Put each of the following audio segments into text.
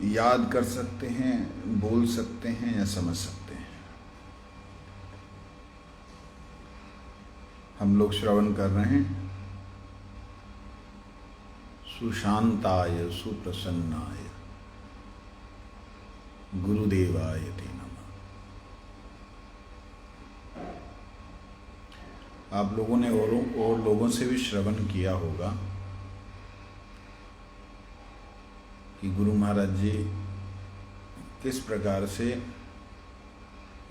याद कर सकते हैं, बोल सकते हैं या समझ सकते हैं। हम लोग श्रवण कर रहे हैं सुशांताय सुप्रसन्नाय गुरुदेवाय ते नमः। आप लोगों ने और लोगों से भी श्रवण किया होगा कि गुरु महाराज जी किस प्रकार से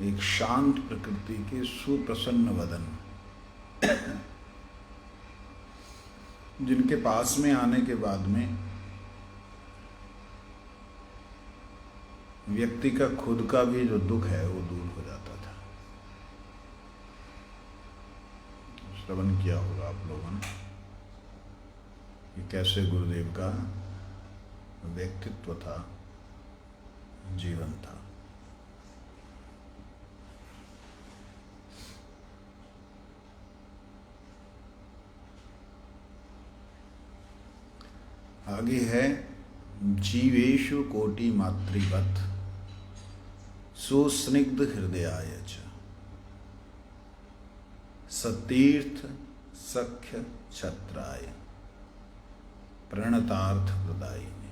एक शांत प्रकृति के सुप्रसन्न वदन, जिनके पास में आने के बाद में व्यक्ति का खुद का भी जो दुख है वो दूर हो जाता था। श्रवण किया होगा आप लोगों ने कि कैसे गुरुदेव का व्यक्तित्व था, जीवन था। आगे है जीवेषु कोटि मातृवत सुस्निग्ध हृदयाय च सतीर्थ सख्य छत्राय प्रणतार्थ प्रदायिने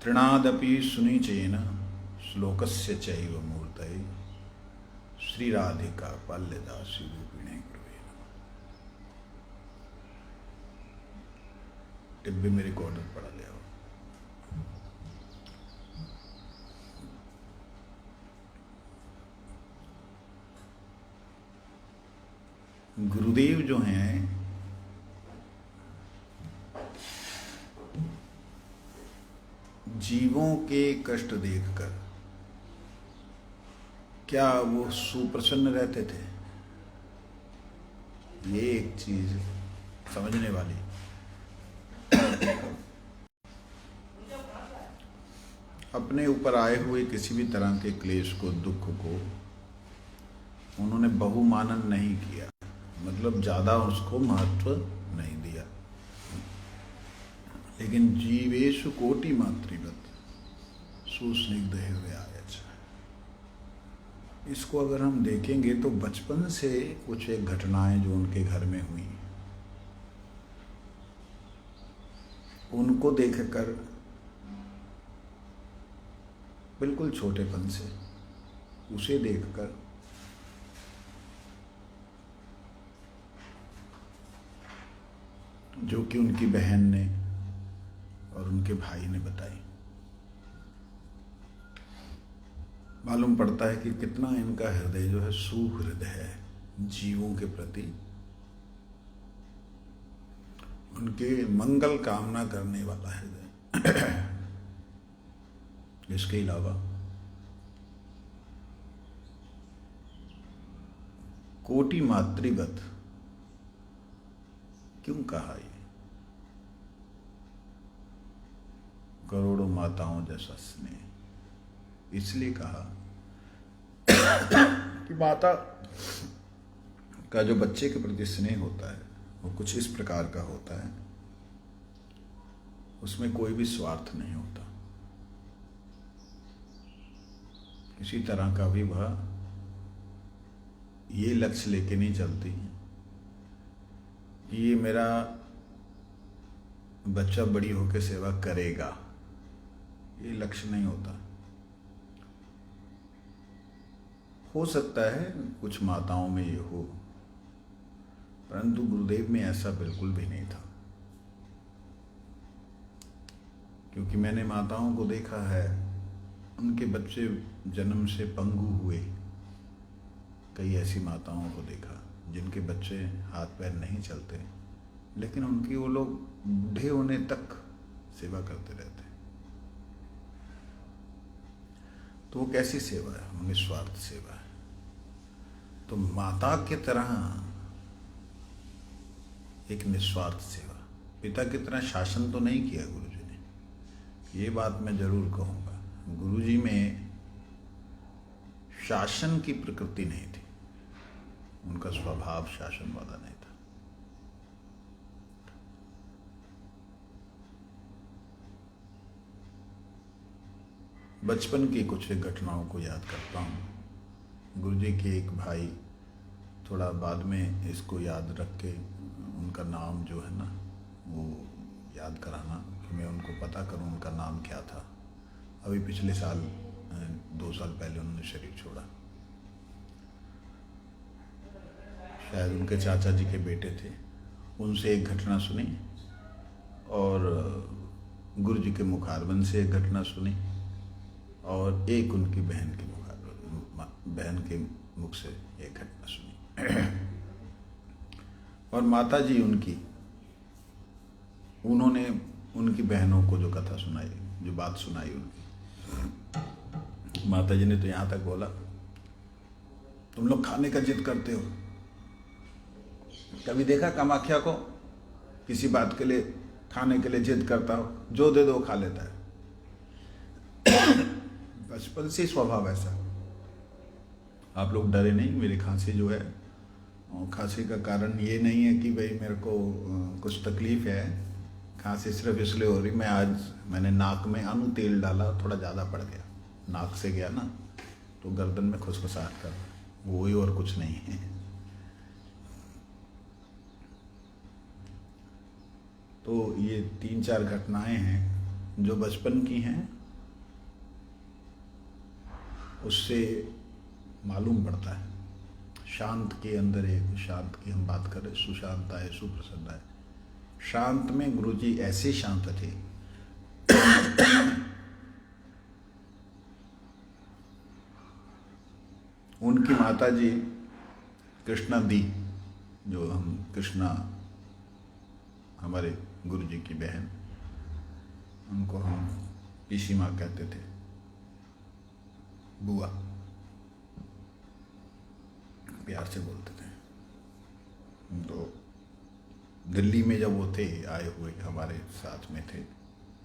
तृणादपि सुनिचेन श्लोकस्य चैव मूर्तये श्री राधिका पाल्यदासी रूपिणे गुरुवे नमः। टिब्बे में रिकॉर्डर पढ़ा ले आओ। गुरुदेव जो हैं जीवों के कष्ट देखकर क्या वो सुप्रसन्न रहते थे? ये एक चीज समझने वाली। अपने ऊपर आए हुए किसी भी तरह के क्लेश को, दुख को उन्होंने बहुमानन नहीं किया, मतलब ज्यादा उसको महत्व नहीं दिया। लेकिन जीवेषु कोटि मातृवत सुस्निग्ध हृदयाय च, इसको अगर हम देखेंगे तो बचपन से कुछ एक घटनाएं जो उनके घर में हुई, उनको देखकर बिल्कुल छोटेपन से, उसे देखकर जो कि उनकी बहन ने और उनके भाई ने बताई, मालूम पड़ता है कि कितना इनका हृदय जो है सुहृदय है, जीवों के प्रति उनके मंगल कामना करने वाला हृदय। इसके अलावा कोटि मातृवत क्यों कहा? ये करोड़ों माताओं जैसा स्नेह इसलिए कहा कि माता का जो बच्चे के प्रति स्नेह होता है वो कुछ इस प्रकार का होता है, उसमें कोई भी स्वार्थ नहीं होता, किसी तरह का भी वह ये लक्ष्य लेके नहीं चलती कि ये मेरा बच्चा बड़ी होकर सेवा करेगा, ये लक्ष्य नहीं होता। हो सकता है कुछ माताओं में ये हो, परंतु गुरुदेव में ऐसा बिल्कुल भी नहीं था। क्योंकि मैंने माताओं को देखा है, उनके बच्चे जन्म से पंगु हुए, कई ऐसी माताओं को देखा जिनके बच्चे हाथ पैर नहीं चलते, लेकिन उनकी वो लोग बूढ़े होने तक सेवा करते रहते। तो वो कैसी सेवा है? वो निस्वार्थ सेवा है। तो माता की तरह एक निस्वार्थ सेवा, पिता की तरह शासन तो नहीं किया गुरुजी ने, ये बात मैं जरूर कहूँगा। गुरुजी में शासन की प्रकृति नहीं थी, उनका स्वभाव शासन वाला नहीं था। बचपन की कुछ घटनाओं को याद करता हूँ। गुरुजी के एक भाई, थोड़ा बाद में इसको याद रख के उनका नाम जो है ना वो याद कराना कि मैं उनको पता करूँ उनका नाम क्या था। अभी पिछले साल 2 साल पहले उन्होंने शरीर छोड़ा। शायद उनके चाचा जी के बेटे थे, उनसे एक घटना सुनी और गुरुजी के मुखारबंद से एक घटना सुनी और एक उनकी बहन के मुख से एक घटना सुनी। और माता जी उन्होंने उनकी बहनों को जो कथा सुनाई, जो बात सुनाई उनकी, माता जी ने तो यहाँ तक बोला, तुम लोग खाने का जिद करते हो, कभी देखा कामाख्या को किसी बात के लिए खाने के लिए जिद करता हो? जो दे दो खा लेता है। बचपन से स्वभाव ऐसा। आप लोग डरे नहीं, मेरी खांसी जो है, खांसी का कारण ये नहीं है कि भाई मेरे को कुछ तकलीफ है। खांसी सिर्फ इसलिए हो रही, मैंने नाक में अनु तेल डाला, थोड़ा ज़्यादा पड़ गया, नाक से गया ना तो गर्दन में खुसखुसाहट कर, वही और कुछ नहीं है। तो ये 3-4 घटनाएं हैं जो बचपन की हैं, उससे मालूम पड़ता है। शांत के अंदर एक शांत की हम बात करें, सुशांत आए सुप्रसन्न आए। शांत में गुरुजी ऐसे शांत थे उनकी माता जी कृष्णा दी, जो हम कृष्णा हमारे गुरुजी की बहन, उनको हम पीसी माँ कहते थे, बुआ प्यार से बोलते थे। तो दिल्ली में जब वो थे आए हुए, हमारे साथ में थे,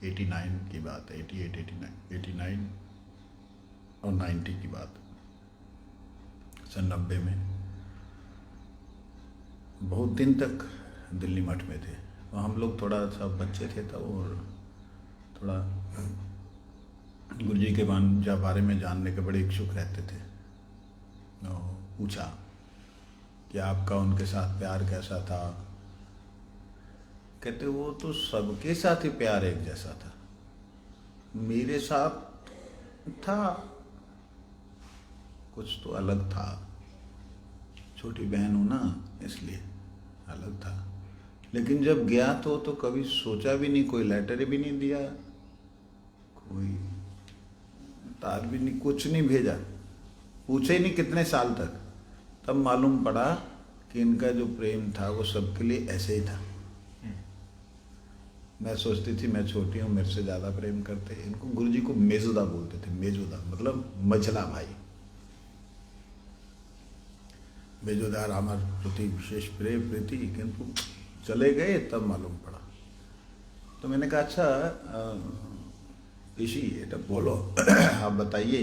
89 की बात है, 89 और 90 की बात, सन 90 में बहुत दिन तक दिल्ली मठ में थे। और हम लोग थोड़ा सा बच्चे थे तब, और थोड़ा गुरुजी के बारे में जानने के बड़े इच्छुक रहते थे। पूछा कि आपका उनके साथ प्यार कैसा था? कहते वो तो सबके साथ ही प्यार एक जैसा था, मेरे साथ था कुछ तो अलग था, छोटी बहन हूं ना इसलिए अलग था। लेकिन जब गया तो कभी सोचा भी नहीं, कोई लेटर भी नहीं दिया, कोई तार भी नहीं, कुछ नहीं भेजा, पूछे ही नहीं कितने साल तक। तब मालूम पड़ा कि इनका जो प्रेम था वो सबके लिए ऐसे ही था। मैं सोचती थी मैं छोटी हूँ, मेरे से ज़्यादा प्रेम करते। इनको गुरुजी को मेजुदा बोलते थे, मेजुदा मतलब मझला भाई। मेजुदार हमारे प्रति विशेष प्रेम प्रीति, किंतु चले गए तब मालूम पड़ा। तो मैंने कहा अच्छा ऋषि ये बोलो आप बताइए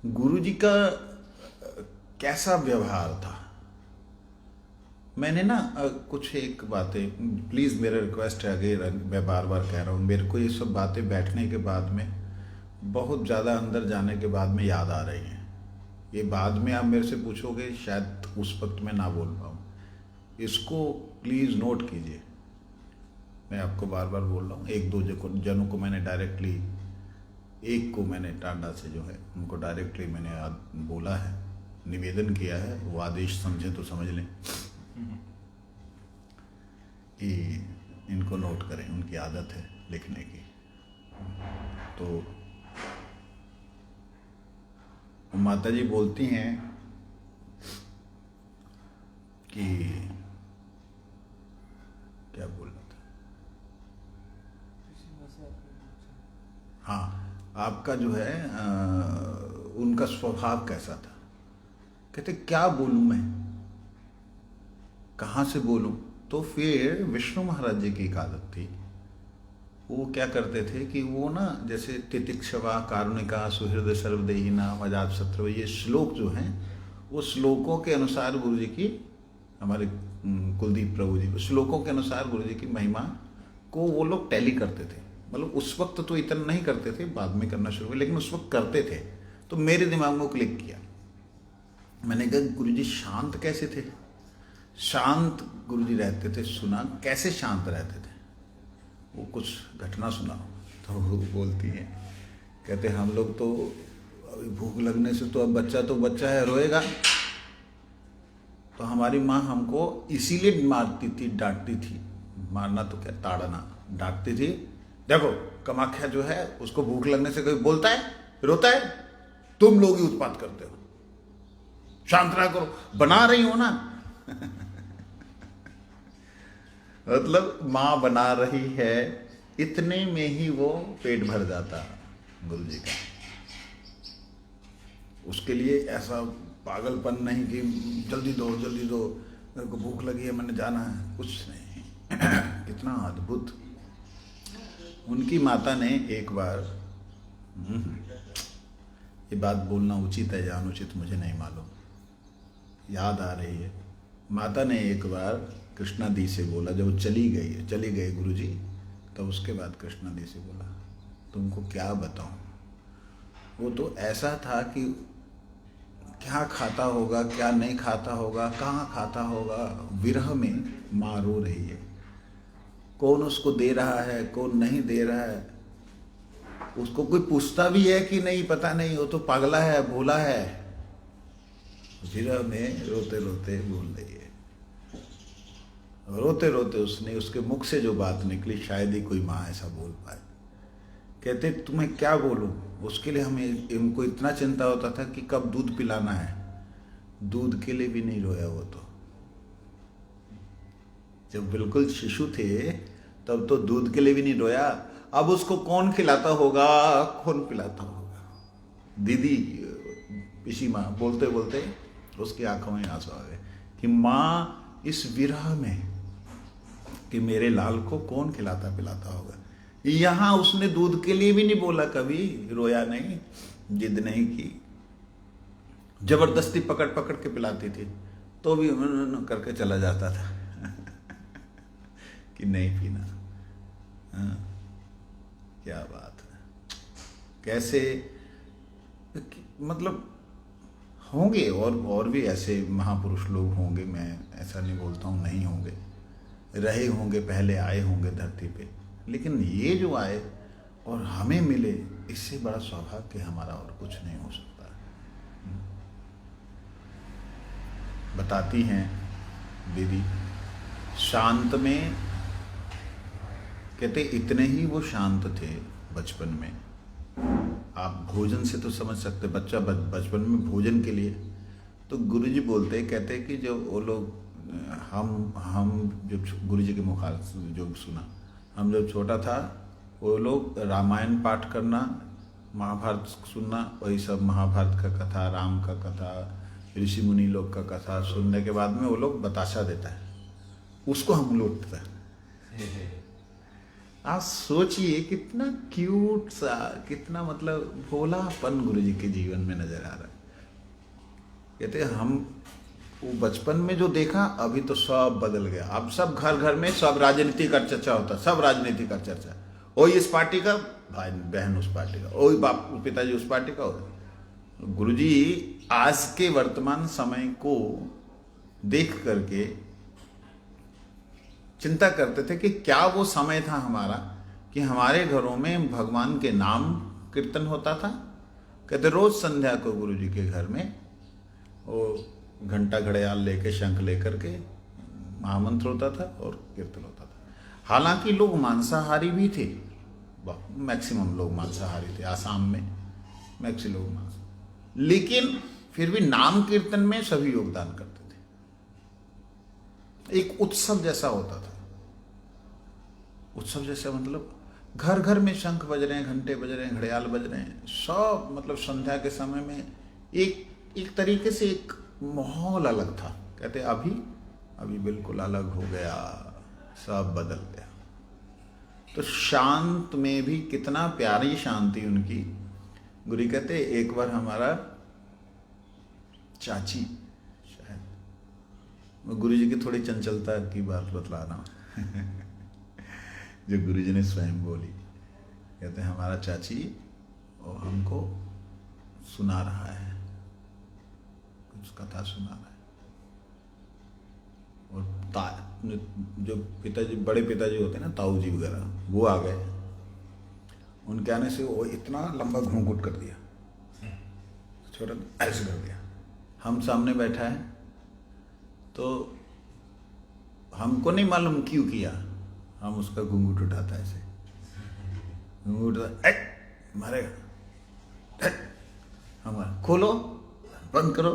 गुरुजी का कैसा व्यवहार था? मैंने ना कुछ एक बातें, प्लीज़ मेरा रिक्वेस्ट है, अगर मैं बार बार कह रहा हूँ, मेरे को ये सब बातें बैठने के बाद में, बहुत ज़्यादा अंदर जाने के बाद में याद आ रही हैं। ये बाद में आप मेरे से पूछोगे, शायद उस वक्त मैं ना बोल पाऊँ। इसको प्लीज़ नोट कीजिए। मैं आपको बार बार बोल रहा हूँ। 1-2 जनों को मैंने डायरेक्टली, एक को मैंने टांडा से जो है उनको डायरेक्टली मैंने बोला है, निवेदन किया है, वो आदेश समझें तो समझ लें कि इनको नोट करें, उनकी आदत है लिखने की। तो माता जी बोलती हैं कि क्या बोलना था, हाँ, आपका जो है उनका स्वभाव कैसा था? कहते क्या बोलूं मैं, कहाँ से बोलूं? तो फिर विष्णु महाराज जी की एक आदत थी, वो क्या करते थे कि वो ना, जैसे तितिक्षवा कारुणिका सुहृद सर्वदेहिना अजात शत्रु, ये श्लोक जो हैं वो श्लोकों के अनुसार गुरु जी की, हमारे कुलदीप प्रभु जी, श्लोकों के अनुसार गुरु जी की महिमा को वो लोग टैली करते थे। मतलब उस वक्त तो इतना नहीं करते थे, बाद में करना शुरू हुआ, लेकिन उस वक्त करते थे। तो मेरे दिमाग में क्लिक किया। मैंने कहा गुरुजी शांत कैसे थे? शांत गुरुजी रहते थे। सुना कैसे शांत रहते थे, वो कुछ घटना सुना। तो वो बोलती हैं, कहते हम लोग तो अभी भूख लगने से तो अब बच्चा है, रोएगा। तो हमारी माँ हमको इसीलिए मारती थी, डांटती थी, मारना तो क्या, ताड़ना, डांटती थी। देखो कामाख्या जो है उसको भूख लगने से कोई बोलता है, रोता है? तुम लोग ही उत्पात करते हो, शांत रहा करो, बना रही हो ना। मतलब माँ बना रही है, इतने में ही वो पेट भर जाता गुरु जी का। उसके लिए ऐसा पागलपन नहीं कि जल्दी दो, मेरे को भूख लगी है, मैंने जाना है, कुछ नहीं। कितना अद्भुत। उनकी माता ने एक बार, ये बात बोलना उचित है या अनुचित मुझे नहीं मालूम, याद आ रही है। माता ने एक बार कृष्णा दी से बोला, जब चली गए गुरुजी, तो उसके बाद कृष्णा दी से बोला, तुमको क्या बताऊं, वो तो ऐसा था कि क्या खाता होगा, क्या नहीं खाता होगा, कहाँ खाता होगा, विरह में माँ रो रही है। कौन उसको दे रहा है, कौन नहीं दे रहा है, उसको कोई पूछता भी है कि नहीं, पता नहीं, वो तो पागला है, भोला है। विरह में रोते रोते बोल रही है। रोते रोते उसके मुख से जो बात निकली, शायद ही कोई माँ ऐसा बोल पाए। कहते तुम्हें क्या बोलूं, उसके लिए हमको इतना चिंता होता था कि कब दूध पिलाना है। दूध के लिए भी नहीं रोया वो तो। जब बिल्कुल शिशु थे तब तो दूध के लिए भी नहीं रोया। अब उसको कौन खिलाता होगा, कौन पिलाता होगा। दीदी पिसी माँ बोलते बोलते उसकी आंखों में आंसू आ गए कि माँ इस विरह में कि मेरे लाल को कौन खिलाता पिलाता होगा। यहां उसने दूध के लिए भी नहीं बोला, कभी रोया नहीं, जिद नहीं की, जबरदस्ती पकड़ पकड़ के पिलाती थी तो भी करके चला जाता था कि नहीं पीना। हाँ, क्या बात है। कैसे, मतलब होंगे और भी ऐसे महापुरुष लोग होंगे, मैं ऐसा नहीं बोलता हूँ नहीं होंगे, रहे होंगे, पहले आए होंगे धरती पे, लेकिन ये जो आए और हमें मिले, इससे बड़ा सौभाग्य हमारा और कुछ नहीं हो सकता। बताती हैं दीदी, शांत में, कहते इतने ही वो शांत थे बचपन में। आप भोजन से तो समझ सकते, बच्चा बचपन में भोजन के लिए, तो गुरुजी बोलते, कहते कि जो वो लोग, हम जब गुरुजी के मुखार जो सुना, हम जब छोटा था, वो लोग रामायण पाठ करना, महाभारत सुनना, वही सब महाभारत का कथा, राम का कथा, ऋषि मुनि लोग का कथा सुनने के बाद में वो लोग बताशा देता है, उसको हम लूटते हैं। आप सोचिए कितना क्यूट सा, कितना मतलब भोलापन गुरुजी के जीवन में नजर आ रहा है। कहते हम वो बचपन में जो देखा, अभी तो सब बदल गया। अब सब घर घर में सब राजनीति का चर्चा होता, सब राजनीति का चर्चा, ओ इस पार्टी का, भाई बहन उस पार्टी का, ओ बाप पिताजी उस पार्टी का। गुरुजी आज के वर्तमान समय को देख करके चिंता करते थे कि क्या वो समय था हमारा कि हमारे घरों में भगवान के नाम कीर्तन होता था। कहते रोज संध्या को गुरुजी के घर में वो घंटा घड़ियाल लेके, शंख लेकर के महामंत्र होता था और कीर्तन होता था। हालांकि लोग मांसाहारी भी थे, मैक्सिमम लोग मांसाहारी थे, आसाम में मैक्सिमम लोग मांसाहारी, लेकिन फिर भी नाम कीर्तन में सभी योगदान करते थे। एक उत्सव जैसा होता था। उत्सव जैसा मतलब घर घर में शंख बज रहे हैं, घंटे बज रहे हैं, घड़ियाल बज रहे हैं, सब मतलब संध्या के समय में एक तरीके से एक माहौल अलग था। कहते अभी बिल्कुल अलग हो गया, सब बदल गया। तो शांत में भी कितना प्यारी शांति उनकी। गुरु कहते एक बार हमारा चाची, शायद गुरुजी की थोड़ी चंचलता की बात बतला रहा हूं जो गुरुजी ने स्वयं बोली। कहते हैं हमारा चाची और हमको सुना रहा है, कुछ कथा सुना रहा है। और जो पिताजी, बड़े पिताजी होते हैं ना, ताऊ जी वगैरह, वो आ गए। उनके आने से वो इतना लंबा घूंघट कर दिया, छोटा ऐसे कर दिया। हम सामने बैठा है तो हमको नहीं मालूम क्यों किया, हम उसका घूंघट उठाता है ऐसे, घूंघट उठाता, मारेगा, हमारा खोलो, बंद करो,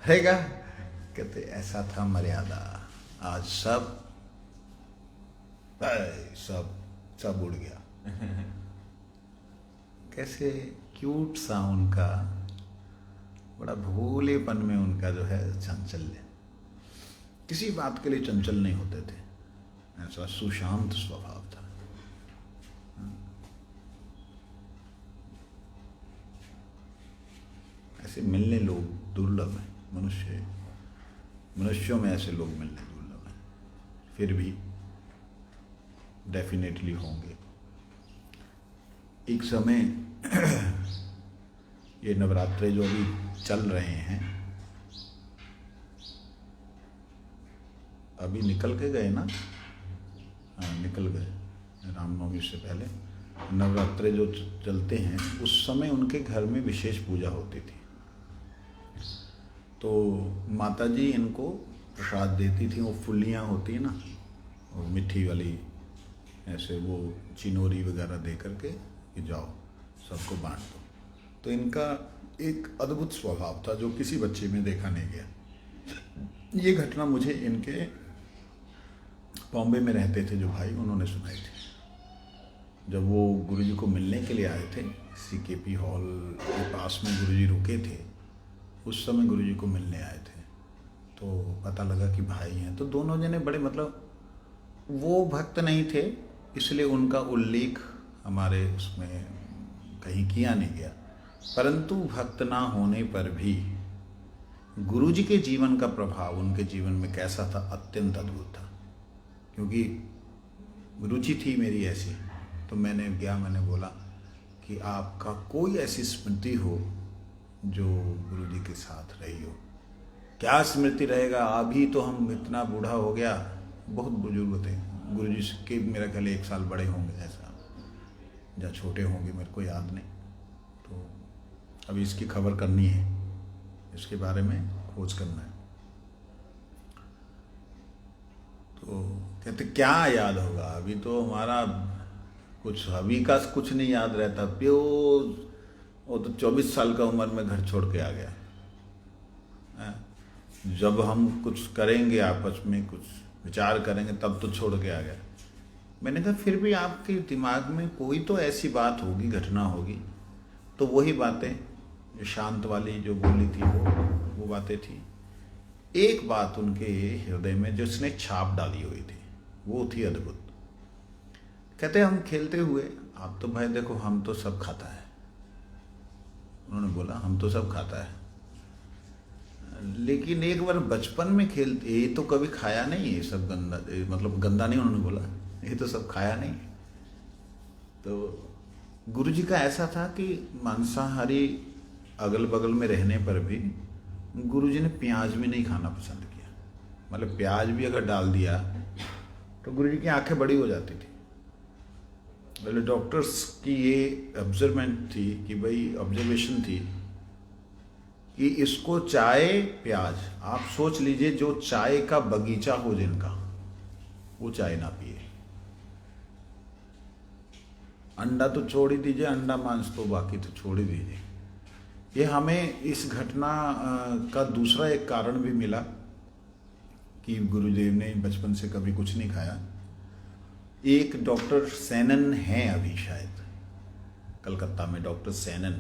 रहेगा। कहते ऐसा था मर्यादा, आज सब सब उड़ गया। कैसे क्यूट सा उनका, बड़ा भोलेपन में उनका जो है चांचल्य, किसी बात के लिए चंचल नहीं होते थे, ऐसा सुशांत स्वभाव था। ऐसे मिलने लोग दुर्लभ हैं, मनुष्यों में ऐसे लोग मिलने दुर्लभ हैं, फिर भी डेफिनेटली होंगे। एक समय ये नवरात्रे जो अभी चल रहे हैं, अभी निकल के गए ना, हाँ निकल गए, रामनवमी से पहले नवरात्रे जो चलते हैं, उस समय उनके घर में विशेष पूजा होती थी। तो माता जी इनको प्रसाद देती थी, वो फुल्लियाँ होती है ना, और मिट्टी वाली, ऐसे वो चिनोरी वगैरह दे करके कि जाओ सबको बांट दो। तो इनका एक अद्भुत स्वभाव था जो किसी बच्चे में देखा नहीं गया। ये घटना मुझे इनके बॉम्बे में रहते थे जो भाई, उन्होंने सुनाई थी। जब वो गुरुजी को मिलने के लिए आए थे, CKP हॉल के पास में गुरुजी रुके थे, उस समय गुरुजी को मिलने आए थे। तो पता लगा कि भाई हैं। तो दोनों जने बड़े, मतलब वो भक्त नहीं थे इसलिए उनका उल्लेख हमारे उसमें कहीं किया नहीं गया, परंतु भक्त ना होने पर भी गुरुजी के जीवन का प्रभाव उनके जीवन में कैसा था, अत्यंत अद्भुत था। क्योंकि रुचि थी मेरी ऐसी, तो मैंने बोला कि आपका कोई ऐसी स्मृति हो जो गुरुजी के साथ रही हो। क्या स्मृति रहेगा, अभी तो हम इतना बूढ़ा हो गया, बहुत बुजुर्ग थे गुरुजी के, मेरा ख्याल 1 साल बड़े होंगे ऐसा, या छोटे होंगे, मेरे को याद नहीं। तो अभी इसकी खबर करनी है, इसके बारे में खोज करना है। तो कहते क्या याद होगा, अभी तो हमारा कुछ, अभी का कुछ नहीं याद रहता, प्योर वो तो 24 साल का उम्र में घर छोड़ के आ गया। जब हम कुछ करेंगे, आपस में कुछ विचार करेंगे, तब तो छोड़ के आ गया। मैंने कहा फिर भी आपके दिमाग में कोई तो ऐसी बात होगी, घटना होगी। तो वही बातें शांत वाली जो बोली थी, वो बातें थी। एक बात उनके हृदय में जिसने छाप डाली हुई थी, वो थी अद्भुत। कहते हम खेलते हुए, आप तो भाई देखो, हम तो सब खाता है, उन्होंने बोला हम तो सब खाता है, लेकिन एक बार बचपन में खेलते, ये तो कभी खाया नहीं, ये सब गंदा, मतलब गंदा नहीं, उन्होंने बोला ये तो सब खाया नहीं। तो गुरुजी का ऐसा था कि मांसाहारी अगल बगल में रहने पर भी गुरुजी ने प्याज भी नहीं खाना पसंद किया। मतलब प्याज भी अगर डाल दिया तो गुरुजी की आंखें बड़ी हो जाती थी। पहले डॉक्टर्स की ये ऑब्जर्वमेंट थी कि भाई, ऑब्जर्वेशन थी कि इसको चाय प्याज, आप सोच लीजिए जो चाय का बगीचा हो जिनका, वो चाय ना पिए। अंडा तो छोड़ ही दीजिए, अंडा मांस तो बाकी तो छोड़ ही दीजिए। ये हमें इस घटना का दूसरा एक कारण भी मिला कि गुरुदेव ने बचपन से कभी कुछ नहीं खाया। एक डॉक्टर सैनन हैं अभी शायद कलकत्ता में, डॉक्टर सैनन,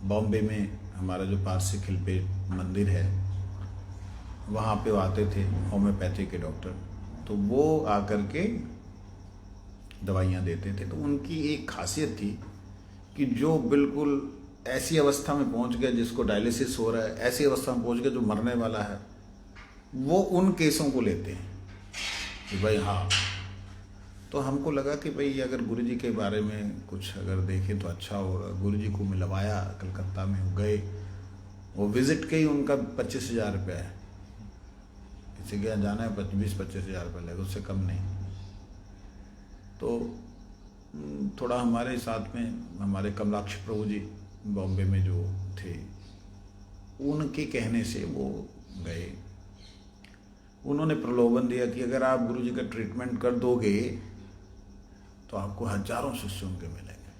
बॉम्बे में हमारा जो पारसी खिलपे मंदिर है वहाँ पे वो आते थे, होम्योपैथी के डॉक्टर। तो वो आकर के दवाइयाँ देते थे। तो उनकी एक खासियत थी कि जो बिल्कुल ऐसी अवस्था में पहुँच गया जिसको डायलिसिस हो रहा है, ऐसी अवस्था में पहुँच गया जो मरने वाला है, वो उन केसों को लेते हैं कि भाई हाँ तो हमको लगा कि भाई अगर गुरुजी के बारे में कुछ अगर देखें तो अच्छा होगा। गुरुजी को मिलवाया, कलकत्ता में गए, वो विज़िट के ही उनका 25,000 रुपया है। किसी के यहाँ जाना है 20-25 हज़ार रुपये लगे, उससे कम नहीं। तो थोड़ा हमारे साथ में हमारे कमलाक्ष प्रभु जी बॉम्बे में जो थे, उनके कहने से वो गए। उन्होंने प्रलोभन दिया कि अगर आप गुरुजी का ट्रीटमेंट कर दोगे तो आपको हजारों शिष्य उनके मिलेंगे।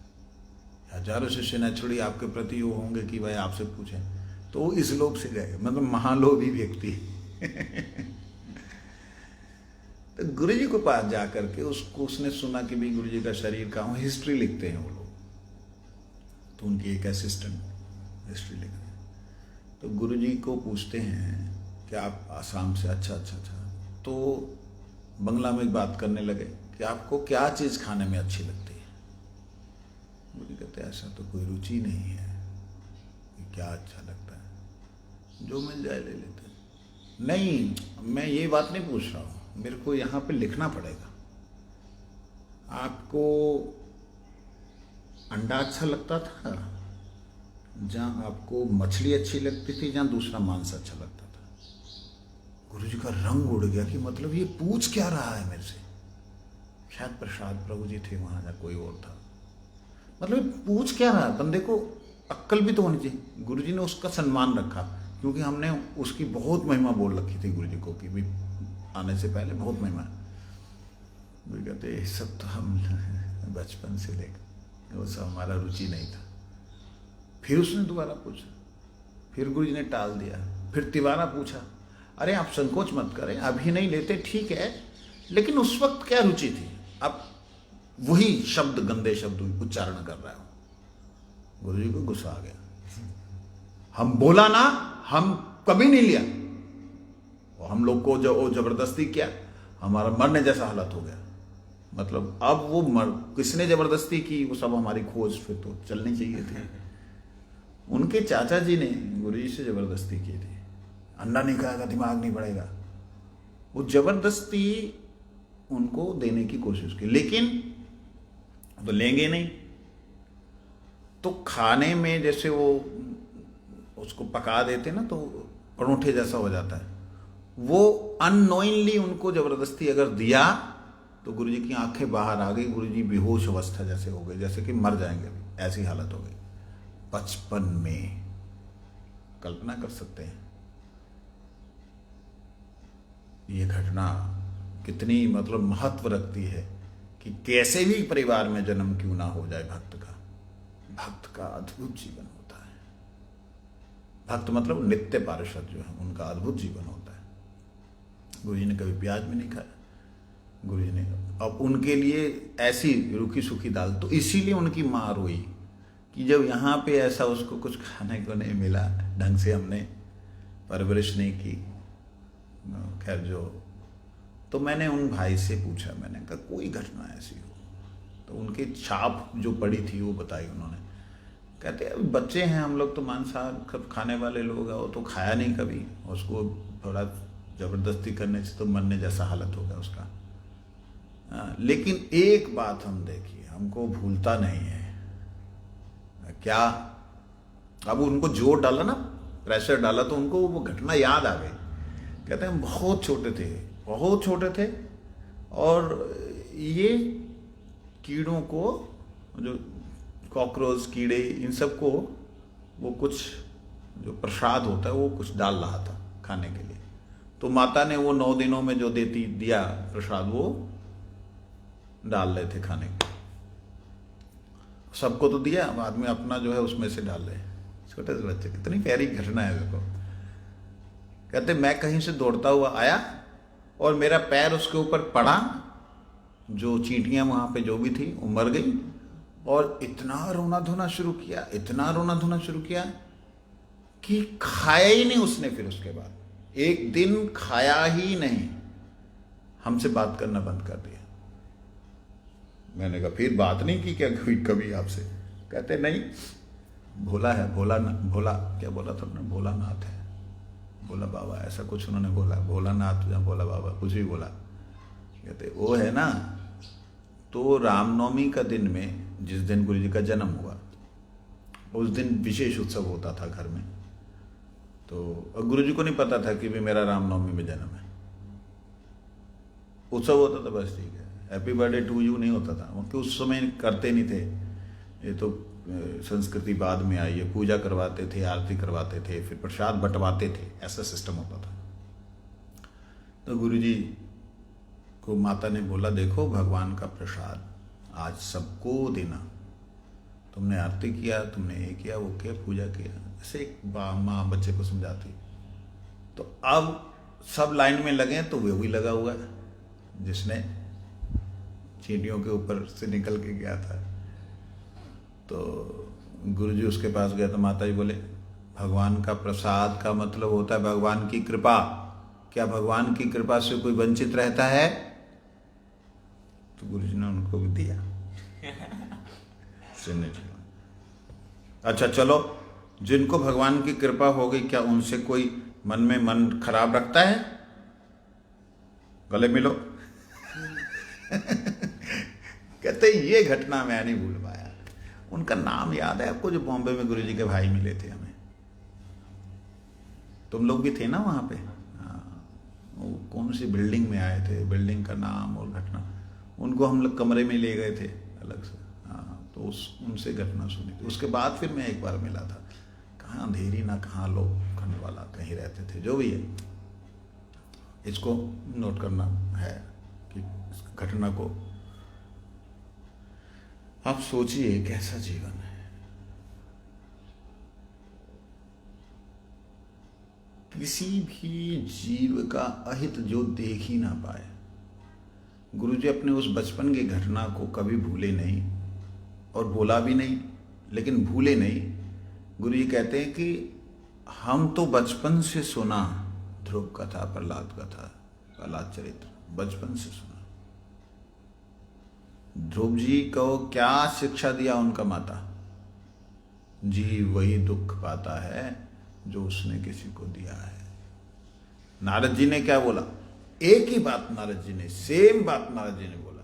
हजारों शिष्य नेचुरली आपके प्रति वो होंगे कि भाई आपसे पूछें। तो वो इस लोक से गए, मतलब महालोभी व्यक्ति। तो गुरुजी को पास जा करके उसको उसने सुना कि भाई गुरुजी का शरीर कहाँ, हिस्ट्री लिखते हैं वो लोग। तो उनकी एक असिस्टेंट हिस्ट्री लिख रहे हैं। तो गुरुजी को पूछते हैं कि आप आसाम से, अच्छा। तो बंगला में बात करने लगे कि आपको क्या चीज़ खाने में अच्छी लगती है। गुरुजी कहते हैं ऐसा तो कोई रुचि नहीं है कि क्या अच्छा लगता है, जो मिल जाए ले लेते हैं। नहीं, मैं ये बात नहीं पूछ रहा हूँ, मेरे को यहाँ पे लिखना पड़ेगा। आपको अंडा अच्छा लगता था, जहाँ आपको मछली अच्छी लगती थी, जहाँ दूसरा मांस अच्छा लगता था। गुरुजी का रंग उड़ गया कि मतलब ये पूछ क्या रहा है मेरे से। शायद प्रसाद प्रभु जी थे वहाँ, या कोई और था। मतलब पूछ क्या रहा है, बंदे को अक्ल भी तो होनी चाहिए। गुरुजी ने उसका सम्मान रखा, क्योंकि हमने उसकी बहुत महिमा बोल रखी थी गुरुजी को कि भाई आने से पहले बहुत महिमा। गुरु कहते ये सब तो हम बचपन से लेकर, वो सब हमारा रुचि नहीं था। फिर उसने दोबारा पूछा, फिर गुरुजी ने टाल दिया। फिर तिवारा पूछा, अरे आप संकोच मत करें, अभी नहीं लेते, ठीक है, लेकिन उस वक्त क्या रुचि थी। अब वही शब्द, गंदे शब्द उच्चारण कर रहा हूं। गुरुजी को गुस्सा आ गया। हम बोला ना, हम कभी नहीं लिया। और हम लोग को जो जबरदस्ती किया, हमारा मरने जैसा हालत हो गया। मतलब अब वो किसने जबरदस्ती की, वो सब हमारी खोज फिर तो चलनी चाहिए थी। उनके चाचा जी ने गुरुजी से जबरदस्ती की थी, अंडा नहीं खाएगा दिमाग नहीं बढ़ेगा। वो जबरदस्ती उनको देने की कोशिश की, लेकिन तो लेंगे नहीं। तो खाने में जैसे वो उसको पका देते ना, तो परोठे जैसा हो जाता है। वो अननोइंगली उनको जबरदस्ती अगर दिया तो गुरुजी की आंखें बाहर आ गई। गुरुजी बेहोश अवस्था जैसे हो गए, जैसे कि मर जाएंगे, ऐसी हालत हो गई। 55 में, कल्पना कर सकते हैं ये घटना कितनी मतलब महत्व रखती है कि कैसे भी परिवार में जन्म क्यों ना हो जाए, भक्त का अद्भुत जीवन होता है। भक्त मतलब नित्य पार्षद जो है, उनका अद्भुत जीवन होता है। गुरुजी ने कभी प्याज भी नहीं खाया। गुरुजी ने अब उनके लिए ऐसी रूखी सूखी दाल, तो इसीलिए उनकी माँ रोई कि जब यहाँ पे ऐसा उसको कुछ खाने को नहीं मिला, ढंग से हमने परवरिश नहीं की। खैर जो, तो मैंने उन भाई से पूछा, मैंने कहा कोई घटना ऐसी हो, तो उनकी छाप जो पड़ी थी वो बताई उन्होंने। कहते अब बच्चे हैं हम लोग, तो मांसाहार खाने वाले लोग हैं, वो तो खाया नहीं कभी, उसको थोड़ा जबरदस्ती करने से तो मरने जैसा हालत हो गया उसका। लेकिन एक बात हम देखिए, हमको भूलता नहीं है क्या। अब उनको जोर डाला ना, प्रेशर डाला, तो उनको वो घटना याद आ गई। कहते हैं हम बहुत छोटे थे और ये कीड़ों को, जो कॉकरोच कीड़े, इन सब को वो कुछ जो प्रसाद होता है वो कुछ डाल रहा था खाने के लिए। तो माता ने वो 9 दिनों में जो दिया प्रसाद, वो डाल रहे थे खाने के। सबको तो दिया, बाद में अपना जो है उसमें से डाल रहे। छोटे से बच्चे, कितनी प्यारी घटना है देखो। कहते मैं कहीं से दौड़ता हुआ आया और मेरा पैर उसके ऊपर पड़ा, जो चींटियां वहां पे जो भी थी वो मर गई, और इतना रोना धोना शुरू किया कि खाया ही नहीं उसने। फिर उसके बाद 1 दिन खाया ही नहीं, हमसे बात करना बंद कर दिया। मैंने कहा फिर बात नहीं की क्या कभी आपसे? कहते नहीं, भोला है, भोला क्या बोला था उन्होंने, भोलानाथ है, भोला बाबा, ऐसा कुछ उन्होंने बोला, भोलानाथ या भोला बाबा कुछ भी बोला। कहते वो है ना, तो रामनवमी का दिन में, जिस दिन गुरु जी का जन्म हुआ, उस दिन विशेष उत्सव होता था घर में। तो गुरु जी को नहीं पता था कि भी मेरा रामनवमी में जन्म है। उत्सव होता था बस, ठीक है, हैप्पी बर्थडे टू यू नहीं होता था, क्योंकि उस समय करते नहीं थे। ये तो संस्कृति बाद में आई है। पूजा करवाते थे, आरती करवाते थे, फिर प्रसाद बंटवाते थे, ऐसा सिस्टम होता था। तो गुरु जी को माता ने बोला, देखो भगवान का प्रसाद आज सबको देना। तुमने आरती किया, तुमने ये किया, वो किया, पूजा किया। ऐसे एक माँ बच्चे को समझाती। तो अब सब लाइन में लगे, तो वो भी लगा हुआ है जिसने चींटियों के ऊपर से निकल के गया था। तो गुरुजी उसके पास गया तो माता जी बोले, भगवान का प्रसाद का मतलब होता है भगवान की कृपा। क्या भगवान की कृपा से कोई वंचित रहता है? तो गुरुजी ने उनको भी दिया। अच्छा चलो, जिनको भगवान की कृपा हो गई, क्या उनसे कोई मन में मन खराब रखता है? गले मिलो। कहते ये घटना मैं नहीं भूल पाया। उनका नाम याद है आपको, जो बॉम्बे में गुरुजी के भाई मिले थे हमें? तुम लोग भी थे ना वहां पे? हाँ, वो कौन सी बिल्डिंग में आए थे, बिल्डिंग का नाम और घटना। उनको हम लोग कमरे में ले गए थे अलग से। हाँ, तो उनसे घटना सुनी थी। उसके बाद फिर मैं एक बार मिला था। कहाँ अंधेरी ना कहाँ लोग खंड वाला कहीं रहते थे, जो भी है। इसको नोट करना है कि इस घटना को आप सोचिए कैसा जीवन है। किसी भी जीव का अहित जो देख ही ना पाए। गुरुजी अपने उस बचपन की घटना को कभी भूले नहीं और बोला भी नहीं, लेकिन भूले नहीं। गुरुजी कहते हैं कि हम तो बचपन से सुना ध्रुव कथा, प्रहलाद कथा, प्रहलाद चरित्र बचपन से सुना। ध्रुव जी को क्या शिक्षा दिया उनका माता? जीव वही दुख पाता है जो उसने किसी को दिया है। नारद जी ने क्या बोला? एक ही बात नारद जी ने, सेम बात नारद जी ने बोला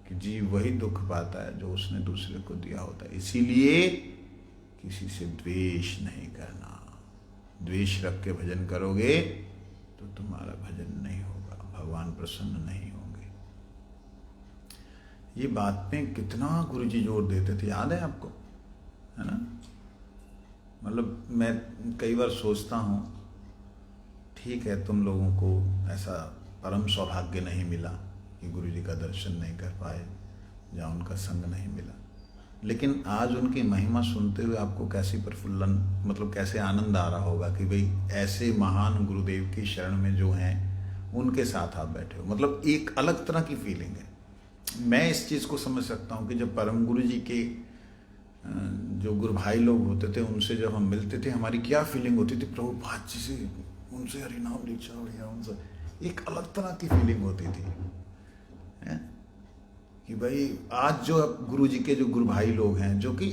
कि जीव वही दुख पाता है जो उसने दूसरे को दिया होता है। इसीलिए किसी से द्वेष नहीं करना। द्वेष रख के भजन करोगे तो तुम्हारा भजन नहीं होगा, भगवान प्रसन्न नहीं होंगे। ये बात पे कितना गुरुजी जोर देते थे, याद है आपको? है ना? मतलब मैं कई बार सोचता हूँ, ठीक है तुम लोगों को ऐसा परम सौभाग्य नहीं मिला कि गुरुजी का दर्शन नहीं कर पाए या उनका संग नहीं मिला, लेकिन आज उनकी महिमा सुनते हुए आपको कैसी प्रफुल्लन, मतलब कैसे आनंद आ रहा होगा कि भाई ऐसे महान गुरुदेव की शरण में जो हैं उनके साथ आप बैठे हो। मतलब एक अलग तरह की फीलिंग है। मैं इस चीज़ को समझ सकता हूँ कि जब परम गुरु जी के जो गुरु भाई लोग होते थे उनसे जब हम मिलते थे, हमारी क्या फीलिंग होती थी? प्रभु बात जी से, उनसे हरिनाम दीक्षा हो गया, उनसे एक अलग तरह की फीलिंग होती थी है? कि भाई आज जो गुरु जी के जो गुरु भाई लोग हैं, जो कि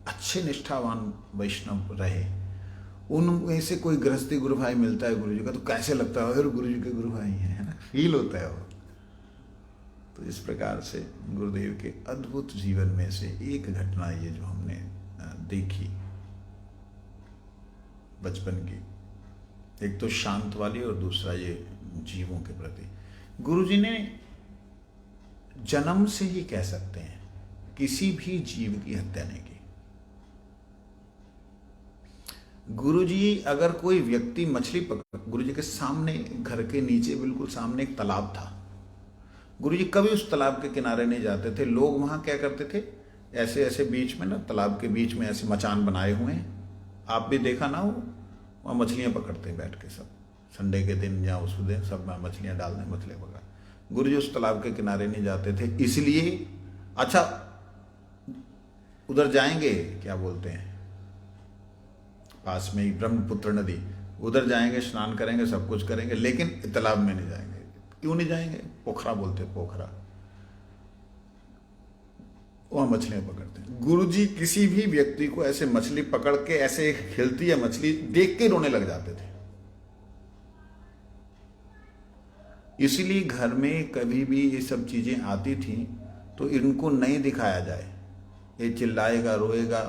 अच्छे निष्ठावान वैष्णव रहे, उनमें से कोई गृहस्थी गुरु भाई मिलता है गुरु जी का, तो कैसे लगता है गुरु जी के गुरु भाई हैं, है ना? फील होता है वो। तो इस प्रकार से गुरुदेव के अद्भुत जीवन में से एक घटना ये जो हमने देखी बचपन की, एक तो शांत वाली और दूसरा ये जीवों के प्रति। गुरुजी ने जन्म से ही कह सकते हैं किसी भी जीव की हत्या नहीं की। गुरुजी अगर कोई व्यक्ति मछली पकड़, गुरुजी के सामने घर के नीचे बिल्कुल सामने एक तालाब था, गुरुजी कभी उस तालाब के किनारे नहीं जाते थे। लोग वहां क्या करते थे, ऐसे ऐसे बीच में ना, तालाब के बीच में ऐसे मचान बनाए हुए हैं, आप भी देखा ना, वो वहाँ मछलियाँ पकड़ते हैं बैठ के सब, संडे के दिन या उस दिन सब मछलियाँ डाल दें, मछलियाँ पकड़ा। गुरुजी उस तालाब के किनारे नहीं जाते थे, इसलिए अच्छा उधर जाएंगे, क्या बोलते हैं, पास में ही ब्रह्मपुत्र नदी, उधर जाएंगे, स्नान करेंगे, सब कुछ करेंगे, लेकिन तालाब में नहीं जाएंगे। क्यों नहीं जाएंगे? पोखरा बोलते, पोखरा, वहां मछलियां पकड़ते हैं। गुरुजी किसी भी व्यक्ति को ऐसे मछली पकड़ के ऐसे हिलती है मछली देख के रोने लग जाते थे। इसलिए घर में कभी भी ये सब चीज़ें आती थी तो इनको नहीं दिखाया जाए। ये चिल्लाएगा, रोएगा,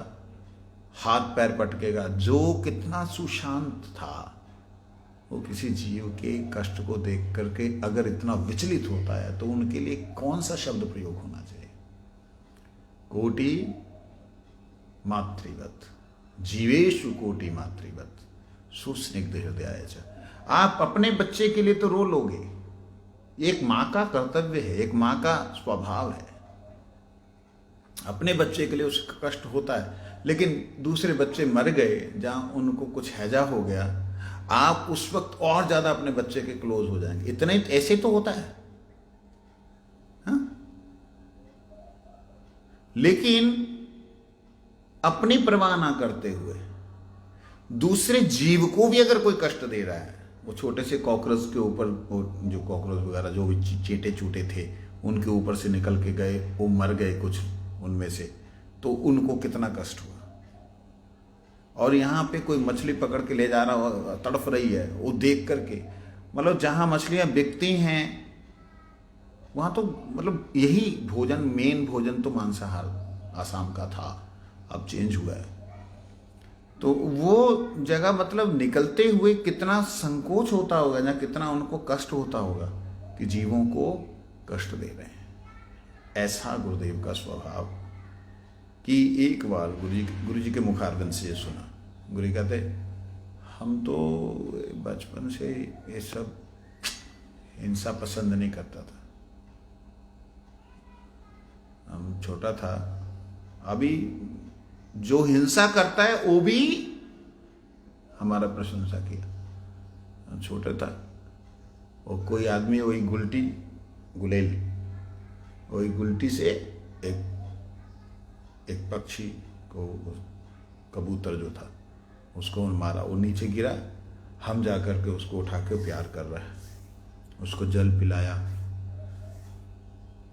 हाथ पैर पटकेगा। जो कितना सुशांत था, वो किसी जीव के कष्ट को देख करके अगर इतना विचलित होता है तो उनके लिए कौन सा शब्द प्रयोग होना चाहिए? कोटि मातृवत, जीवेशु कोटि मातृवत, सुस्निग्ध हृदयाय च। आप अपने बच्चे के लिए तो रो लोगे, एक माँ का कर्तव्य है, एक माँ का स्वभाव है। अपने बच्चे के लिए उसका कष्ट होता है, लेकिन दूसरे बच्चे मर गए जहाँ उनको कुछ हैजा हो गया, आप उस वक्त और ज्यादा अपने बच्चे के क्लोज हो जाएंगे। इतने ऐसे तो होता है, हा? लेकिन अपनी परवाह ना करते हुए दूसरे जीव को भी अगर कोई कष्ट दे रहा है, वो छोटे से कॉकरोच के ऊपर, जो कॉकरोच वगैरह जो भी चींटे चूटे थे उनके ऊपर से निकल के गए, वो मर गए कुछ उनमें से, तो उनको कितना कष्ट हुआ। और यहाँ पे कोई मछली पकड़ के ले जा रहा, तड़फ रही है, वो देख करके, मतलब जहाँ मछलियाँ बिकती हैं वहाँ तो मतलब यही भोजन, मेन भोजन तो मांसाहार आसाम का था, अब चेंज हुआ है। तो वो जगह मतलब निकलते हुए कितना संकोच होता होगा, या कितना उनको कष्ट होता होगा कि जीवों को कष्ट दे रहे हैं। ऐसा गुरुदेव का स्वभाव कि एक बार गुरु जी के मुखारविंद से ये सुना। गुरु जी कहते, हम तो बचपन से ये सब हिंसा पसंद नहीं करता था, हम छोटा था, अभी जो हिंसा करता है वो भी हमारा प्रशंसा किया। छोटा था, और कोई आदमी वही गुलेल, वही गुलटी से एक पक्षी को, कबूतर जो था, उसको मारा, वो नीचे गिरा, हम जाकर के उसको उठा के प्यार कर रहे हैं, उसको जल पिलाया।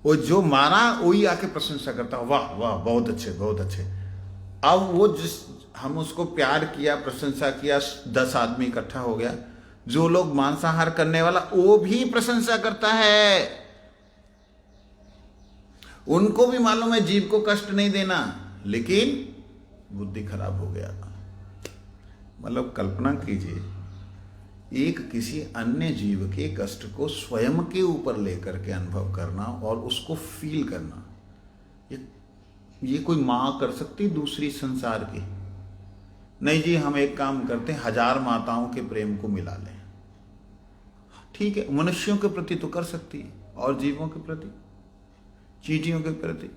वो जो मारा वही आके प्रशंसा करता, वाह वाह बहुत अच्छे बहुत अच्छे। अब वो जिस हम उसको प्यार किया, प्रशंसा किया, 10 आदमी इकट्ठा हो गया, जो लोग मांसाहार करने वाला वो भी प्रशंसा करता है। उनको भी मालूम है जीव को कष्ट नहीं देना, लेकिन बुद्धि खराब हो गया। मतलब कल्पना कीजिए, एक किसी अन्य जीव के कष्ट को स्वयं के ऊपर लेकर के अनुभव करना और उसको फील करना, ये कोई माँ कर सकती दूसरी संसार की? नहीं जी, हम एक काम करते हैं, 1000 माताओं के प्रेम को मिला लें। ठीक है, मनुष्यों के प्रति तो कर सकती है, और जीवों के प्रति, चींटियों के प्रति,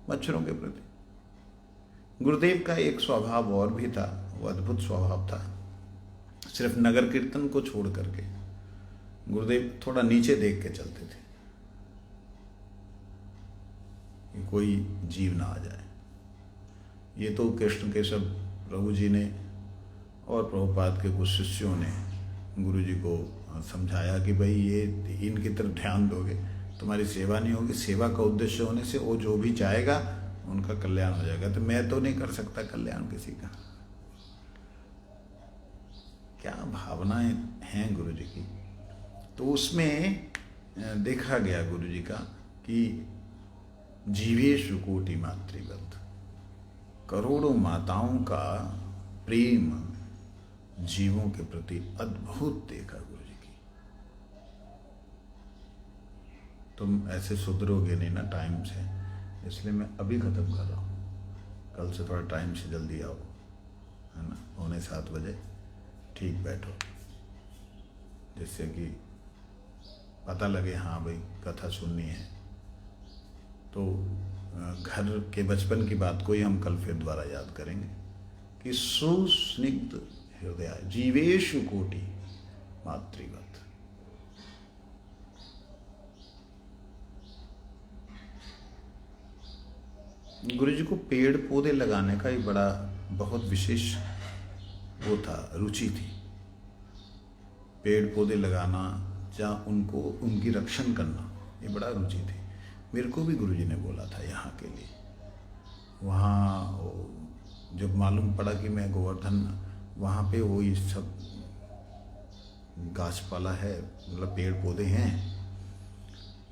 मच्छरों के प्रति। गुरुदेव का एक स्वभाव और भी था, वो अद्भुत स्वभाव था। सिर्फ नगर कीर्तन को छोड़ करके गुरुदेव थोड़ा नीचे देख के चलते थे कि कोई जीव ना आ जाए। ये तो कृष्ण केशव प्रभु जी ने और प्रभुपाद के कुछ शिष्यों ने गुरु जी को समझाया कि भाई ये इनकी तरफ ध्यान दोगे तुम्हारी सेवा नहीं होगी, सेवा का उद्देश्य होने से वो जो भी चाहेगा उनका कल्याण हो जाएगा। तो मैं तो नहीं कर सकता कल्याण किसी का। क्या भावनाएं हैं गुरु जी की। तो उसमें देखा गया गुरु जी का कि जीवेशु कोटि मातृवत, करोड़ों माताओं का प्रेम जीवों के प्रति अद्भुत देखा गुरु जी की। तुम ऐसे सुधरोगे नहीं ना टाइम से, इसलिए मैं अभी खत्म कर रहा हूँ। कल से थोड़ा टाइम से जल्दी आओ, है ना, 7:45 बजे ठीक बैठो, जिससे कि पता लगे हाँ भाई कथा सुननी है। तो घर के बचपन की बात को ही हम कल फिर दोबारा याद करेंगे कि सुस्निग्ध हृदय जीवेशु कोटि मातृवत। गुरु जी को पेड़ पौधे लगाने का ही बड़ा बहुत विशेष वो था, रुचि थी। पेड़ पौधे लगाना या उनको उनकी रक्षण करना, ये बड़ा रुचि थी। मेरे को भी गुरु जी ने बोला था यहाँ के लिए। वहाँ जब मालूम पड़ा कि मैं गोवर्धन, वहाँ पे वो ये सब गाछपाला है, मतलब पेड़ पौधे हैं।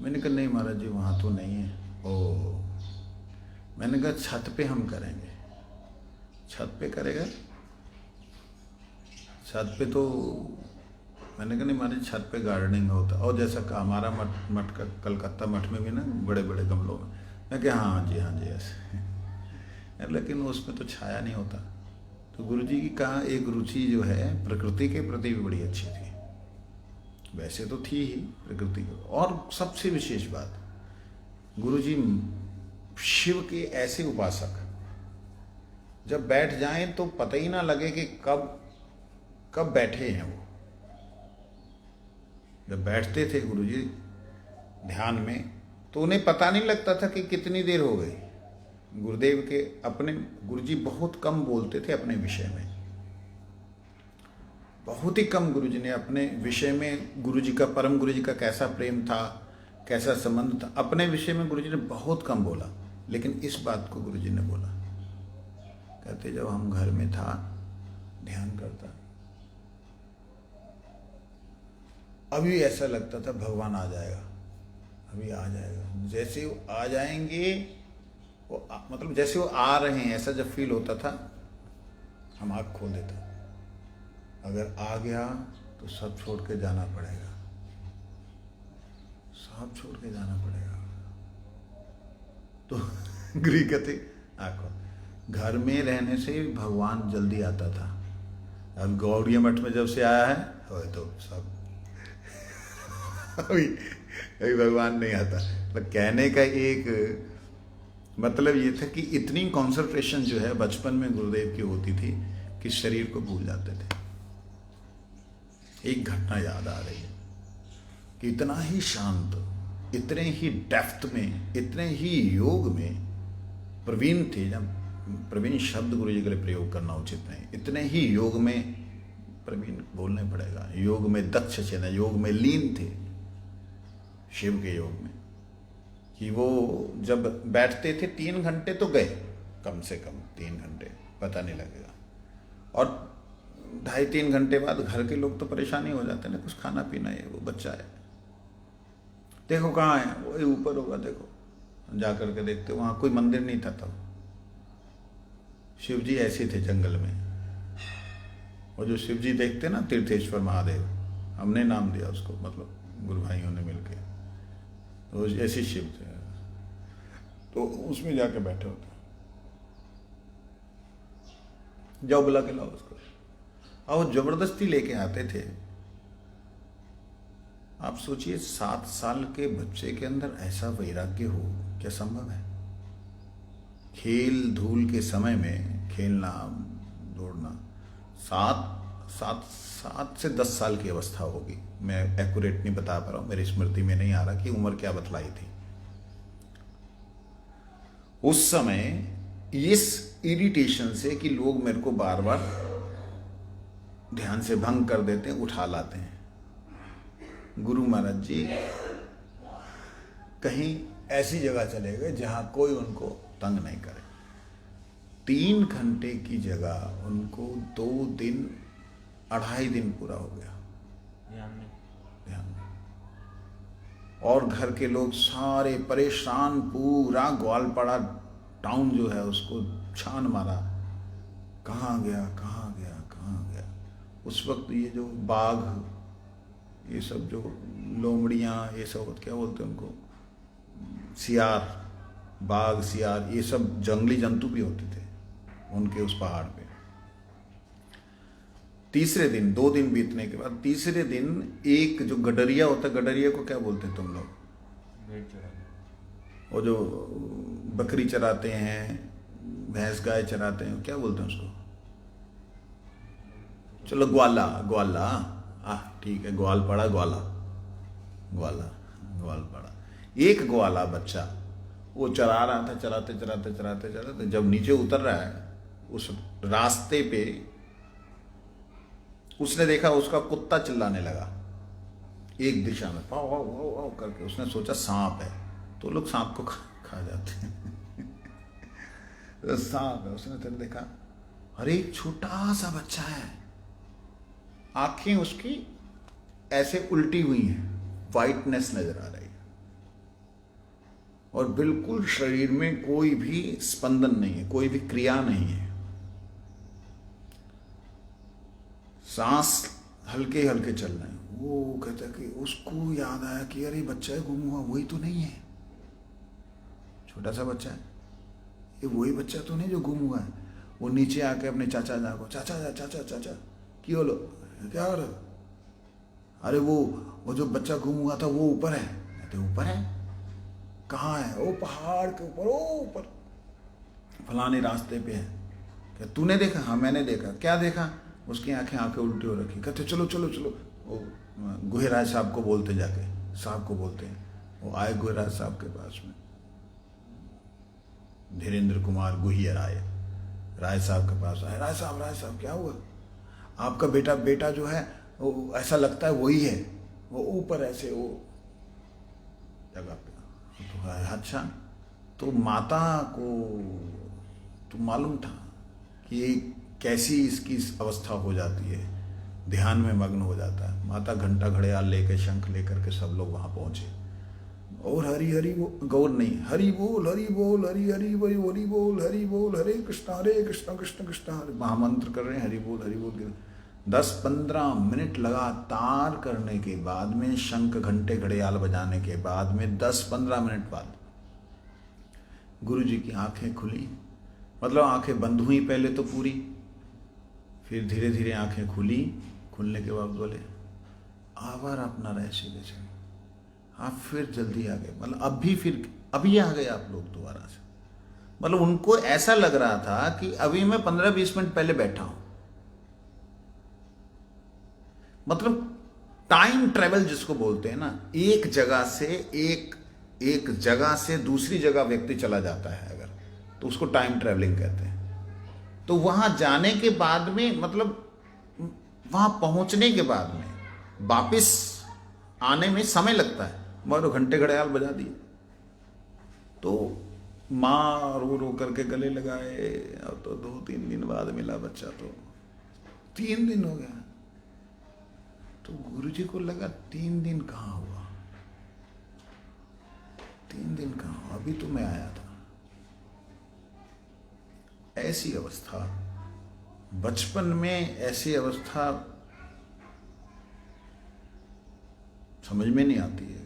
मैंने कहा नहीं महाराज जी वहाँ तो नहीं है। ओ, मैंने कहा छत पे हम करेंगे। छत पे करेगा? छत पे तो मैंने कहा नहीं महाराज छत पे गार्डनिंग होता, और जैसा हमारा मठ का कलकत्ता मठ में भी ना बड़े बड़े गमलों में। मैं कहा हाँ जी ऐसे लेकिन उसमें तो छाया नहीं होता। तो गुरुजी की कहा एक रुचि जो है प्रकृति के प्रति भी बड़ी अच्छी थी, वैसे तो थी ही प्रकृति को। और सबसे विशेष बात, गुरुजी शिव के ऐसे उपासक, जब बैठ जाएं तो पता ही ना लगे कि कब बैठे हैं वो। जब बैठते थे गुरुजी ध्यान में तो उन्हें पता नहीं लगता था कि कितनी देर हो गई। गुरुदेव के अपने गुरुजी बहुत कम बोलते थे अपने विषय में, बहुत ही कम गुरुजी ने अपने विषय में, गुरुजी का परम गुरुजी का कैसा प्रेम था, कैसा संबंध था, अपने विषय में गुरुजी ने बहुत कम बोला। लेकिन इस बात को गुरुजी ने बोला, कहते जब हम घर में था ध्यान करता, अभी ऐसा लगता था भगवान आ जाएगा, अभी आ जाएगा। जैसे वो आ जाएंगे मतलब जैसे वो आ रहे हैं ऐसा जब फील होता था, हम आँख खोल देता, अगर आ गया तो सब छोड़ के जाना पड़ेगा, सब छोड़ के जाना पड़ेगा। तो गुरु कहते आँख, घर में रहने से भगवान जल्दी आता था। अब गौड़िया मठ में जब से आया है तो सब अभी भगवान नहीं आता। तो कहने का एक मतलब ये था कि इतनी कंसंट्रेशन जो है बचपन में गुरुदेव की होती थी कि शरीर को भूल जाते थे। एक घटना याद आ रही है कि इतना ही शांत, इतने ही डेप्थ में, इतने ही योग में प्रवीण थे, जब प्रवीण शब्द गुरु जी के लिए प्रयोग करना उचित नहीं, इतने ही योग में प्रवीण बोलने पड़ेगा, योग में दक्ष थे, योग में लीन थे, शिव के योग में, कि वो जब बैठते थे 3 घंटे तो गए, कम से कम 3 घंटे, पता नहीं लगेगा। और 2.5-3 घंटे बाद घर के लोग तो परेशानी हो जाते ना, कुछ खाना पीना है, वो बच्चा है, देखो कहाँ है, वो ऊपर होगा, देखो जा करके देखते, वहाँ कोई मंदिर नहीं था तब। शिव जी ऐसे थे जंगल में, और जो शिव जी देखते ना तीर्थेश्वर महादेव, हमने नाम दिया उसको, मतलब गुरु भाइयों ने मिलके, तो ऐसे शिव थे, तो उसमें जाके बैठे होते, जाओ बुला के लाओ उसको, और जबरदस्ती लेके आते थे। आप सोचिए 7 साल के बच्चे के अंदर ऐसा वैराग्य हो, क्या संभव है? खेल धूल के समय में खेलना दौड़ना, 7 से 10 साल की अवस्था होगी, मैं एक्यूरेट नहीं बता पा रहा हूँ, मेरी स्मृति में नहीं आ रहा कि उम्र क्या बतलाई थी उस समय। इस इरिटेशन से कि लोग मेरे को बार बार ध्यान से भंग कर देते हैं, उठा लाते हैं, गुरु महाराज जी कहीं ऐसी जगह चले गए जहां कोई उनको तंग नहीं करे। 3 घंटे की जगह उनको 2 दिन 2.5 दिन पूरा हो गया ध्यान में। और घर के लोग सारे परेशान, पूरा ग्वालपाड़ा टाउन जो है उसको छान मारा, कहाँ गया कहाँ गया कहाँ गया। उस वक्त ये जो बाघ, ये सब जो लोमड़ियाँ, ये सब क्या बोलते हैं उनको, सियार, बाघ सियार, ये सब जंगली जंतु भी होते थे उनके उस पहाड़ पे। तीसरे दिन, 2 दिन बीतने के बाद तीसरे दिन एक जो गडरिया होता है, गडरिया को क्या बोलते हैं तुम लोग? वो जो बकरी चराते हैं, भैंस गाय चराते हैं, क्या बोलते हैं उसको? चलो ग्वाला, ग्वाला, ठीक है, ग्वालपाड़ा, ग्वाला, ग्वाला, ग्वालपाड़ा। एक ग्वाला बच्चा वो चरा रहा था, चराते चराते चराते चराते जब नीचे उतर रहा है, उस रास्ते पे उसने देखा उसका कुत्ता चिल्लाने लगा एक दिशा में, पाव वाव वाव वाव करके। उसने सोचा सांप है, तो लोग सांप को खा जाते हैं तो सांप है। उसने तब देखा, अरे एक छोटा सा बच्चा है, आंखें उसकी ऐसे उल्टी हुई हैं, वाइटनेस नजर आ रही है, और बिल्कुल शरीर में कोई भी स्पंदन नहीं है, कोई भी क्रिया नहीं है। सांस हल्के हल्के चल रहे हैं। वो कहता है कि उसको याद आया कि अरे बच्चा है गुम हुआ, वही तो नहीं है, छोटा सा बच्चा है, ये वही बच्चा तो नहीं जो गुम हुआ है। वो नीचे आके अपने चाचा को, चाचा चाचा चाचा की बोलो, क्या हो रहा? अरे वो जो बच्चा गुम हुआ था वो ऊपर है। कहते ऊपर है? कहाँ है? वो पहाड़ के ऊपर, वो ऊपर फलाने रास्ते पे है। क्या तूने देखा? हाँ मैंने देखा। क्या देखा? उसकी आंखें उल्टी हो रखी। कहते चलो चलो चलो। वो गुहेराज साहब को बोलते, जाके साहब को बोलते हैं। वो आए गुहेराज साहब के पास में, धीरेन्द्र कुमार गुहिया राय साहब के पास आए। राय साहब क्या हुआ? आपका बेटा जो है वो ऐसा लगता है वही है, वो ऊपर ऐसे वो जगह पे। तो अच्छा, तो माता को तो मालूम था कि ये कैसी इसकी अवस्था हो जाती है, ध्यान में मग्न हो जाता है। माता घंटा घड़ियाल लेकर, शंख लेकर के सब लोग वहां पहुंचे, और हरि हरि वो गौर नहीं, हरि बोल हरि बोल, हरि हरि बोल हरि बोल, हरे कृष्ण कृष्ण कृष्ण हरे, महामंत्र कर रहे हैं, हरि बोल 10-15 मिनट लगातार करने के बाद में, शंख घंटे घड़ियाल बजाने के बाद में, 10-15 मिनट बाद गुरु जी की आंखें खुली। मतलब आंखें बंद हुई पहले तो पूरी, फिर धीरे धीरे आंखें खुली। खुलने के बाद बोले आवर अपना रहे सीधे से, आप फिर जल्दी आ गए। मतलब अभी आ गए आप लोग दोबारा से। मतलब उनको ऐसा लग रहा था कि अभी मैं 15-20 मिनट पहले बैठा हूं। मतलब टाइम ट्रेवल जिसको बोलते हैं ना, एक जगह से दूसरी जगह व्यक्ति चला जाता है अगर, तो उसको टाइम ट्रेवलिंग कहते हैं। तो वहां जाने के बाद में, मतलब वहां पहुंचने के बाद में वापिस आने में समय लगता है, मगर घंटे घड़ियाल बजा दिए। तो माँ रो करके गले लगाए। अब तो 2-3 दिन बाद मिला बच्चा, तो 3 दिन हो गया। तो गुरुजी को लगा 3 दिन कहाँ हुआ, 3 दिन कहाँ हुआ, अभी तो मैं आया था। ऐसी अवस्था, बचपन में ऐसी अवस्था समझ में नहीं आती है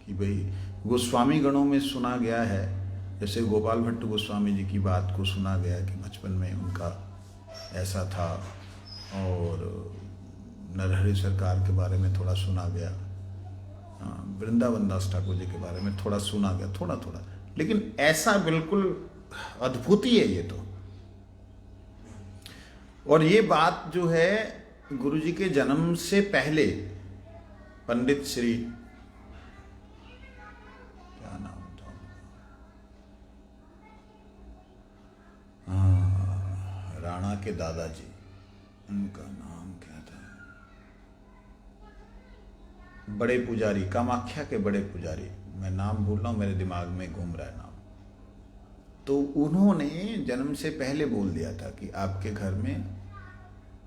कि भाई, गोस्वामी गणों में सुना गया है, जैसे गोपाल भट्ट गोस्वामी जी की बात को सुना गया कि बचपन में उनका ऐसा था, और नरहरि सरकार के बारे में थोड़ा सुना गया, वृंदावन दास ठाकुर जी के बारे में थोड़ा सुना गया, थोड़ा थोड़ा, लेकिन ऐसा बिल्कुल अद्भुत ही है ये तो। और ये बात जो है गुरु जी के जन्म से पहले पंडित श्री, क्या नाम था, राणा के दादाजी, उनका नाम क्या था, बड़े पुजारी, कामाख्या के बड़े पुजारी, मैं नाम भूल रहा हूं, मेरे दिमाग में घूम रहा है नाम। तो उन्होंने जन्म से पहले बोल दिया था कि आपके घर में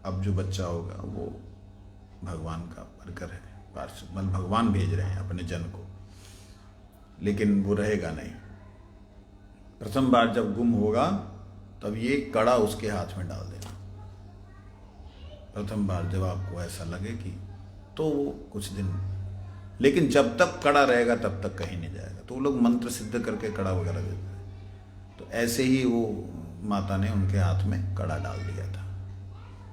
अब जो बच्चा होगा वो भगवान का वर्कर है, मतलब भगवान भेज रहे हैं अपने जन को, लेकिन वो रहेगा नहीं। प्रथम बार जब गुम होगा तब ये कड़ा उसके हाथ में डाल देना। प्रथम बार जब आपको ऐसा लगे कि, तो वो कुछ दिन, लेकिन जब तक कड़ा रहेगा तब तक कहीं नहीं जाएगा। तो वो लोग मंत्र सिद्ध करके कड़ा वगैरह देते हैं। तो ऐसे ही वो माता ने उनके हाथ में कड़ा डाल दिया था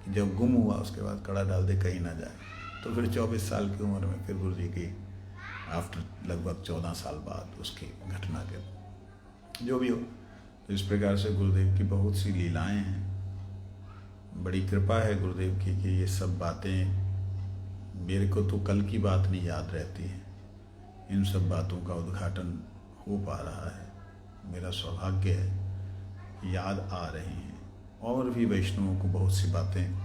कि जब गुम हुआ उसके बाद कड़ा डाल दे, कहीं ना जाए। तो फिर 24 साल की उम्र में फिर गुरु जी की, आफ्टर लगभग 14 साल बाद उसकी घटना के, जो भी हो, तो इस प्रकार से गुरुदेव की बहुत सी लीलाएं हैं। बड़ी कृपा है गुरुदेव की कि ये सब बातें मेरे को तो कल की बात नहीं याद रहती है, इन सब बातों का उद्घाटन हो पा रहा है। मेरा सौभाग्य है, याद आ रही हैं। और भी वैष्णवों को बहुत सी बातें